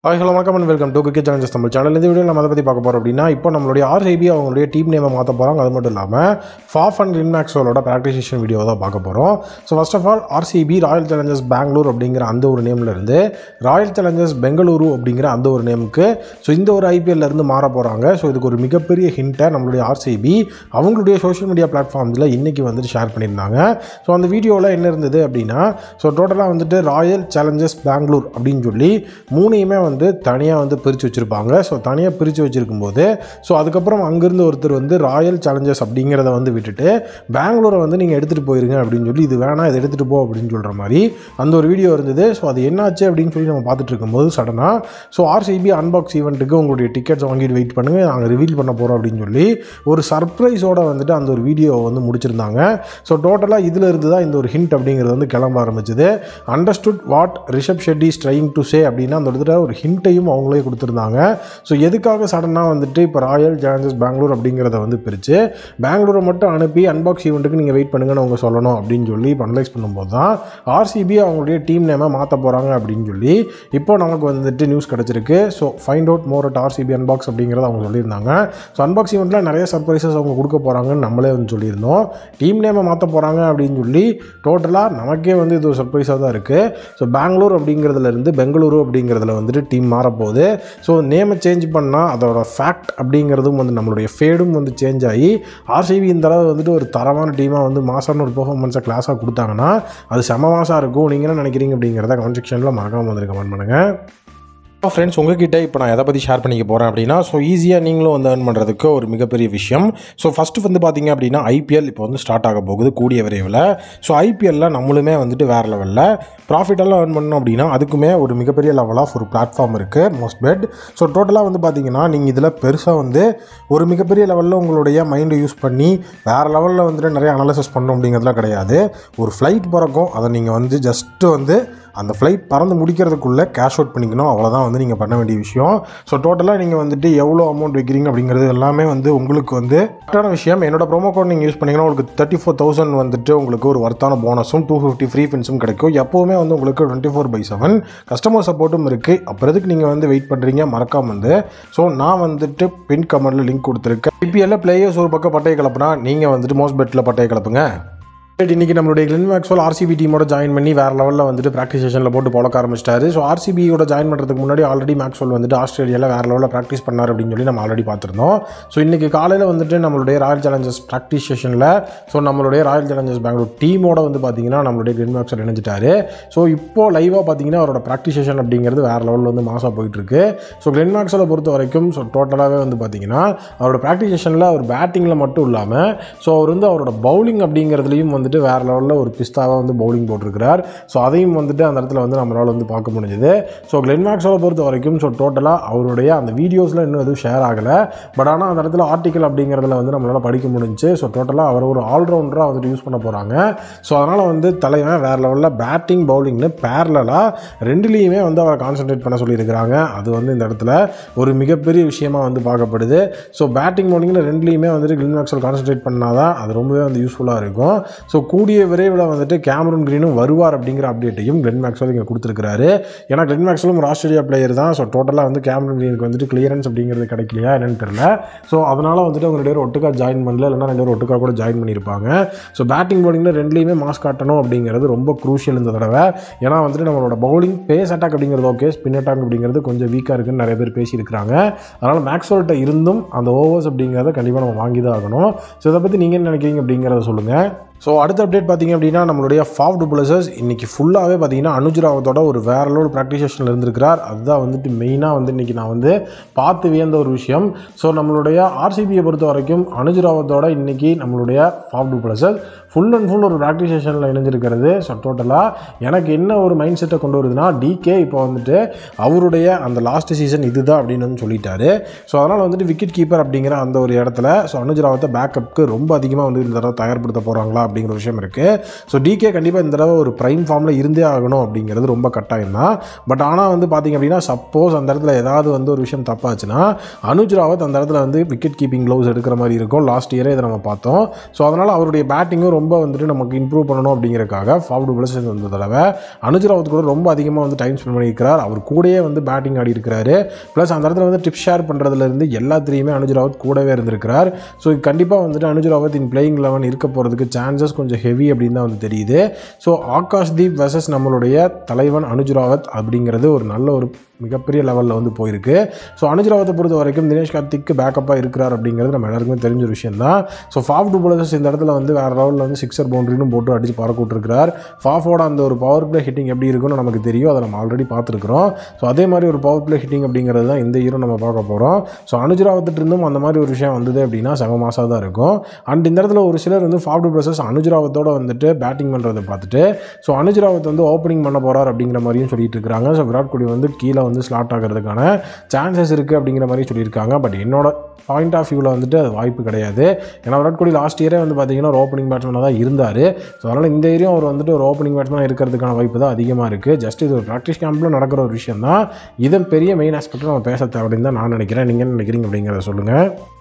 Hi hello வணக்கம் and welcome to cricket challenges Tamil channel. இந்த video நம்ம அதை பற்றி பார்க்க போகிறோம் அப்படின்னா, இப்போ நம்மளுடைய ஆர்சிபி அவங்களுடைய டீம் நேமை மாற்ற போகிறாங்க. அது மட்டும் இல்லாமல் ஃபாஃப் அண்ட் கிளென் மேக்ஸ்வெலோட ப்ராக்டிசேஷன் வீடியோ தான் பார்க்க போகிறோம். So first of all RCB Royal Challengers Bangalore அப்படிங்கிற அந்த ஒரு நேமில் இருந்து ராயல் சேலஞ்சர்ஸ் பெங்களூரு அப்படிங்கிற அந்த ஒரு நேமுக்கு இந்த ஒரு ஐபிஎல்லேருந்து மாற போகிறாங்க. ஸோ இதுக்கு ஒரு மிகப்பெரிய ஹிண்ட்டை நம்மளுடைய ஆர்சிபி அவங்களுடைய சோஷியல் மீடியா பிளாட்ஃபார்ம்ஸில் இன்றைக்கி வந்துட்டு ஷேர் பண்ணியிருந்தாங்க. ஸோ அந்த வீடியோவில் என்ன இருந்தது அப்படின்னா, டோட்டலாக வந்துட்டு ராயல் சேலஞ்சர்ஸ் பெங்களூர் அப்படின்னு சொல்லி மூணையுமே தனியாக பிரித்து வச்சுருப்பாங்க. தனியாக பிரித்து வச்சுருக்கும்போது அதுக்கப்புறம் அங்கேருந்து ஒருத்தர் ராயல் சேலஞ்சர்ஸ் அப்படிங்கிறத விட்டுட்டு பெங்களூரை நீங்கள் எடுத்துகிட்டு போயிருங்க அப்படின்னு சொல்லி, இது வேணாம் இதை எடுத்துகிட்டு போ அப்படின்னு சொல்கிற மாதிரி அந்த ஒரு வீடியோ இருந்தது. அது என்னாச்சு அப்படின்னு சொல்லி நம்ம பார்த்துட்டு இருக்கும்போது சடனாக ஆர்சிபி அன்பாக்ஸ் ஈவெண்ட்டுக்கு உங்களுடைய டிக்கெட்ஸ் வாங்கிட்டு வெயிட் பண்ணுங்கள், நாங்கள் ரிவீல் பண்ண போகிறோம் அப்படின்னு சொல்லி ஒரு சர்ப்ரைஸோடு அந்த ஒரு வீடியோவை முடிச்சிருந்தாங்க. டோட்டலாக இதில் இருந்து தான் இந்த ஒரு ஹிண்ட் அப்படிங்கிறது கிளம்ப ஆரம்பிச்சது. Understood what Rishabh Shetty is trying to say அப்படின்னா அந்த இடத்துல ஒரு ஹிண்ட்டையும் அவங்களே கொடுத்துருந்தாங்க. எதுக்காக சடனாக இப்போ ராயல் சேலஞ்சர்ஸ் பெங்களூர் அப்படிங்கிறத பிரித்து பெங்களூரை மட்டும் அனுப்பி அன்பாக்ஸ் ஈவெண்ட்டுக்கு நீங்கள் வெயிட் பண்ணுங்கன்னு அவங்க சொல்லணும் அப்படின்னு சொல்லி அனலைஸ் பண்ணும்போது தான் ஆர்சிபி அவங்களுடைய டீம் நேமை மாற்ற போகிறாங்க அப்படின்னு சொல்லி இப்போ நமக்கு நியூஸ் கிடச்சிருக்கு. Find out more at RCB unbox அப்படிங்கிறத அவங்க சொல்லியிருந்தாங்க. அன்பாக்ஸ் ஈவெண்ட்டில் நிறைய சர்ப்ரைசஸ் அவங்க கொடுக்க போகிறாங்கன்னு நம்மளே சொல்லியிருந்தோம். டீம் நேமை மாற்ற போகிறாங்க அப்படின்னு சொல்லி டோட்டலாக நமக்கே இது ஒரு சர்ப்ரைஸாக தான் இருக்குது. பெங்களூர் அப்படிங்கிறதுலேருந்து பெங்களூரு அப்படிங்கிறதுல டீம் மாறப்போகுது. நேமை சேஞ்ச் பண்ணால் அதோட ஃபேக்ட் அப்படிங்கிறதும் நம்மளுடைய ஃபேடும் சேஞ்ச் ஆகி ஆர்சிபி இந்த அளவு ஒரு தரமான டீமாக மாசான ஒரு பெர்ஃபார்மன்ஸை கிளாஸாக கொடுத்தாங்கன்னா அது செம மாசாக இருக்கும். நீங்கள் என்ன நினைக்கிறீங்க அப்படிங்கிறத கமெண்ட் செக்ஷனில் மறக்காமல் கமெண்ட் பண்ணுங்கள். ஃப்ரெண்ட்ஸ், உங்ககிட்ட இப்போ நான் எதை பற்றி ஷேர் பண்ணிக்க போகிறேன் அப்படின்னா, ஈஸியாக நீங்களும் ஏர்ன் பண்ணுறதுக்கு ஒரு மிகப்பெரிய விஷயம். ஃபஸ்ட்டு பார்த்தீங்க அப்படின்னா ஐபிஎல் இப்போ ஸ்டார்ட் ஆக போகுது கூடிய விரைவில். ஐபிஎல்லில் நம்மளுமே வேறு லெவலில் ப்ராஃபிட்டெல்லாம் ஏர்ன் பண்ணணும் அப்படின்னா அதுக்குமே ஒரு மிகப்பெரிய லெவல் ஆஃப் ஒரு பிளாட்ஃபார்ம் இருக்குது, மோஸ்ட் பெட். டோட்டலாக பார்த்தீங்கன்னா நீங்கள் இதில் பெருசாக ஒரு மிகப்பெரிய லெவலில் உங்களுடைய மைண்டை யூஸ் பண்ணி வேறு லெவலில் நிறைய அனாலிசிஸ் பண்ணணும் அப்படிங்கிறதுலாம் கிடையாது. ஒரு ஃப்ளைட் பறக்கும், அதை நீங்கள் ஜஸ்ட்டு அந்த ஃப்ளைட் பறந்து முடிக்கிறதுக்குள்ளே கேஷ் அவுட் பண்ணிக்கணும், அவ்வளோதான் நீங்கள் பண்ண வேண்டிய விஷயம். டோட்டலாக நீங்கள் எவ்வளோ அமௌண்ட் வைக்கிறீங்க அப்படிங்கிறது எல்லாமே உங்களுக்கு கரெக்டான விஷயம். என்னோட ப்ரோமோ கோட் நீங்கள் யூஸ் பண்ணிங்கன்னா உங்களுக்கு 34,000 உங்களுக்கு ஒரு வர்த்தான போனஸும் 250 ஃப்ரீ ஃபின்ஸும் கிடைக்கும். எப்போவுமே உங்களுக்கு 24/7 கஸ்டமர் சப்போர்ட்டும் இருக்குது. அப்புறத்துக்கு நீங்கள் வெயிட் பண்ணுறீங்க, மறக்காம நான் பின் கமெண்ட்டில் லிங்க் கொடுத்துருக்கேன். ஐபிஎல்லில் பிளேயர்ஸ் ஒரு பக்கம் பட்டையை கிளப்புனா நீங்கள் மோஸ்ட் பெட்டில் பட்டையை கிளப்புங்க. இன்றைக்கி நம்மளுடைய கிளென் மேக்ஸ்வெல் ஆர்சிபி டீமோட ஜாயின் பண்ணி வேறு லெவலில் ப்ராக்டிஸ் செஷனில் போட்டு பழக்க ஆரம்பிச்சிட்டாரு. ஆர்சிபியோட ஜாயின் பண்ணுறதுக்கு முன்னாடி ஆல்ரெடி மேக்ஸ்வெல் ஆஸ்திரேலியாவில் வேறு லெவலில் ப்ராக்டிஸ் பண்ணார் அப்படின்னு சொல்லி நம்ம ஆல்ரெடி பார்த்துருந்தோம். இன்றைக்கி காலையில் நம்மளுடைய ராயல் சேலஞ்சர்ஸ் ப்ராக்டிஸ் செஷனில் நம்மளுடைய ராயல் சேலஞ்சர்ஸ் பெங்களூர் டீமோட பார்த்தீங்கன்னா நம்மளுடைய கிளென் மேக்ஸ்வெல் இணைஞ்சிட்டாரு. இப்போது லைவாக பார்த்தீங்கன்னா அவரோட ப்ராக்டிஸ் செஷன் அப்படிங்கிறது வேறு லெவலில் மாசாக போயிட்டுருக்கு. கிளென் மேக்ஸ்வெலை பொறுத்த வரைக்கும் டோட்டலாகவே பார்த்தீங்கன்னா அவரோட ப்ராக்டிஸ் செஷனில் அவர் பேட்டிங்கில் மட்டும் இல்லாமல் அவர் அவரோட பவுலிங் அப்படிங்கிறதுலையும் வேறு லெவலில் ஒரு பிஸ்தாவாக பவுலிங் போட்டிருக்கிறார். அதையும் அந்த இடத்துல நம்மளால் பார்க்க முடிஞ்சது. கிளென் மேக்ஸ்வெலை பொறுத்த வரைக்கும் டோட்டலாக அவருடைய அந்த வீடியோஸில் இன்னும் எதுவும் ஷேர் ஆகலை. பட் ஆனால் அந்த இடத்துல ஆர்டிக்கல் அப்படிங்கிறதுல நம்மளால் படிக்க முடிஞ்சு. டோட்டலாக அவர் ஒரு ஆல்ரவுண்டராக யூஸ் பண்ண போகிறாங்க. அதனால் தலைவன் வேறு லெவலில் பேட்டிங் பவுலிங்னு பேரலாக ரெண்டுலேயுமே அவரை கான்சன்ட்ரேட் பண்ண சொல்லியிருக்கிறாங்க. அது இந்த இடத்துல ஒரு மிகப்பெரிய விஷயமாக பார்க்கப்படுது. பேட்டிங் பவுலிங்கில் ரெண்டுலேயுமே கிளென் மேக்ஸ்வெல் கான்சன்ட்ரேட் பண்ணால் தான் அது ரொம்பவே யூஸ்ஃபுல்லாக இருக்கும். கூடிய விரைவில் கேமரூன் கிரீனும் வருவார் அப்படிங்கிற அப்டேட்டையும் கிளென் மேக்ஸ்வெல் இங்கே கொடுத்துருக்காரு. ஏன்னா கிளென் மேக்ஸ்வெலும் ஒரு ஆஸ்திரேலியா பிளேயர் தான். டோட்டலாக கேமரூன் கிரீனுக்கு கிளியரன்ஸ் அப்படிங்கிறது கிடைக்கலையா என்னன்னு தெரியல. அதனால் அவங்க 2 பேரும் ஒட்டுக்கா ஜாயின் பண்ணல, இல்லைனா 2 பேரும் ஒட்டுக்கா கூட ஜாயின் பண்ணியிருப்பாங்க. பேட்டிங் பவுலிங்கில் ரெண்டுலேயுமே மாஸ் காட்டணும் அப்படிங்கிறது ரொம்ப குரூஷியல் இந்த தடவை. ஏன்னா நம்மளோட பவுலிங் பேஸ் அட்டாக் அப்படிங்கிறது ஓகே, ஸ்பின் அட்டாக் அப்படிங்கிறது கொஞ்சம் வீக்காக இருக்குன்னு நிறைய பேர் பேசியிருக்கிறாங்க. அதனால் மேக்ஸ்வெல்கிட்ட இருந்தும் அந்த ஓவர்ஸ் அப்படிங்கிறத கண்டிப்பாக நம்ம வாங்கி தான் ஆகணும். இதை பற்றி நீங்கள் என்ன நினைக்கிறீங்க அப்படிங்கிறத சொல்லுங்கள். அடுத்த அப்டேட் பார்த்திங்க அப்படின்னா நம்மளுடைய ஃபாஃப் டு பிளஸர்ஸ் இன்றைக்கி ஃபுல்லாகவே பார்த்திங்கன்னா அனுஜ் ராவத்தோட ஒரு வேறு லெவல் ப்ராக்டிஸ் செஷனில் இருந்திருக்கிறார். அதுதான் மெயினாக இன்றைக்கி நான் பார்த்து வியந்த ஒரு விஷயம். நம்மளுடைய ஆர்சிபியை பொறுத்த வரைக்கும் அனுஜ் ராவத்தோட இன்றைக்கி நம்மளுடைய Faf du Plessis full and full ஒரு ப்ராக்டிஸ் செஷனில் இணைஞ்சிருக்கிறது. டோட்டலாக எனக்கு என்ன ஒரு மைண்ட் செட்டை கொண்டு வருதுன்னா, டிகே இப்போ அவருடைய அந்த லாஸ்ட் சீசன் இதுதான் அப்படின்னு சொல்லிட்டாரு. அதனால் விக்கெட் கீப்பர் அப்படிங்கிற அந்த ஒரு இடத்துல அனுஜ் ராவத்தை பேக்கப்புக்கு ரொம்ப அதிகமாக இந்த தடவை தயார்படுத்த போகிறாங்களா அப்படிங்கிற விஷயம் இருக்குது. ஸோ டிகே கண்டிப்பாக இந்த தடவை ஒரு ப்ரைம் ஃபார்மில் இருந்தே ஆகணும் அப்படிங்கிறது ரொம்ப கட்டாயம் தான். பட் ஆனால் வந்து பார்த்திங்க அப்படின்னா சப்போஸ் அந்த இடத்துல ஏதாவது வந்து ஒரு விஷயம் தப்பாச்சுன்னா அனுஜ் ராவத் அந்த இடத்துல வந்து விக்கெட் கீப்பிங் க்ளவுஸ் எடுக்கிற மாதிரி இருக்கும். லாஸ்ட் இயரே இதை நம்ம பார்த்தோம். ஸோ அதனால் அவருடைய பேட்டிங்கும் ரொம்ப வந்துட்டு நமக்கு இம்ப்ரூவ் பண்ணணும் அப்படிங்கிறக்காக ஃபாஃப் டு பிளஸஸ் வந்த தடவை அனுஜ் ராவத் கூட ரொம்ப அதிகமாக வந்து டைம் ஸ்பெண்ட் பண்ணியிருக்கிறார். அவர் கூடயே வந்து பேட்டிங் ஆடி இருக்கிறாரு. ப்ளஸ் அந்த இடத்துல வந்து டிப் ஷேர் பண்ணுறதுலேருந்து எல்லாத்துலேயுமே அனுஜ் ராவத் கூடவே இருந்திருக்கிறார். ஸோ கண்டிப்பாக வந்துட்டு அனுஜ் ராவத் இன் பிளேயிங் 11 இருக்க போகிறதுக்கு சான்சஸ் கொஞ்சம் ஹெவி அப்படின்னு தான் வந்து தெரியுது. ஸோ ஆகாஷ்தீப் வெர்சஸ் நம்மளுடைய தலைவன் அனுஜ் ராவத் அப்படிங்கிறது ஒரு நல்ல ஒரு மிகப்பெரிய லெவலில் வந்து போயிருக்கு. ஸோ அனுஜ் ராவத்தை பொறுத்த வரைக்கும் தினேஷ் கார்த்திக்கு பேக்கப்பாக இருக்கிறார் அப்படிங்கிறது நம்ம எல்லாருக்குமே தெரிஞ்ச ஒரு விஷயம் தான். ஸோ ஃபாஃப் டு பிளஸஸ் இந்த இடத்துல வந்து வேறு லெவலில் வந்து சிக்ஸர் பவுண்டரின்னு போட்டு அடித்து பறக்க விட்டுருக்கிறார். ஃபாஃபோட அந்த ஒரு பவர் பிளே ஹிட்டிங் எப்படி இருக்குன்னு நமக்கு தெரியும். அதை நம்ம ஆல்ரெடி பார்த்துருக்குறோம். ஸோ அதே மாதிரி ஒரு பவர் பிளே ஹிட்டிங் அப்படிங்கிறது தான் இந்த ஹீரோ நம்ம பார்க்க போகிறோம். ஸோ அனுஜ் ராவத்துட்டு இருந்தும் அந்த மாதிரி ஒரு விஷயம் வந்தது அப்படின்னா செம மாசாக தான் இருக்கும். அண்ட் இந்த இடத்துல ஒரு சிலர் வந்து ஃபாஃப் டு பிளஸஸ் அனுஜ் ராவத்தோட வந்துட்டு பேட்டிங் பண்ணுறதை பார்த்துட்டு ஸோ அனுஜ் ராவத் வந்து ஓப்பனிங் பண்ண போகிறார் அப்படிங்கிற மாதிரியும் சொல்லிட்டு இருக்காங்க. ஸோ விராட் கோலி வந்து கீழே வந்து ஸ்லாட் ஆகிறதுக்கான சான்சஸ் இருக்குது அப்படிங்கிற மாதிரி சொல்லியிருக்காங்க. பட் என்னோட பாயிண்ட் ஆஃப் வியூவில் வந்துட்டு அது வாய்ப்பு கிடையாது. ஏன்னா விராட் கோலி லாஸ்ட் இயரே வந்து பார்த்தீங்கன்னா ஒரு ஓப்பனிங் பேட்ஸ்மேனாக தான் இருந்தார். ஸோ அதனால் இந்த ஏரியும் அவர் வந்துட்டு ஒரு ஓப்பனிங் பேட்ஸ்மேனாக இருக்கிறதுக்கான வாய்ப்பு தான் அதிகமாக இருக்குது. ஜஸ்ட் இது ஒரு ப்ராக்டிஸ் கேம்பில் நடக்கிற ஒரு விஷயம் தான். இதன் பெரிய மெயின் ஆஸ்பெக்ட் நம்ம பேச தேவைன்னு தான் நான் நினைக்கிறேன். நீங்கள் என்ன நினைக்கிறீங்க அப்படிங்கிறத சொல்லுங்கள்.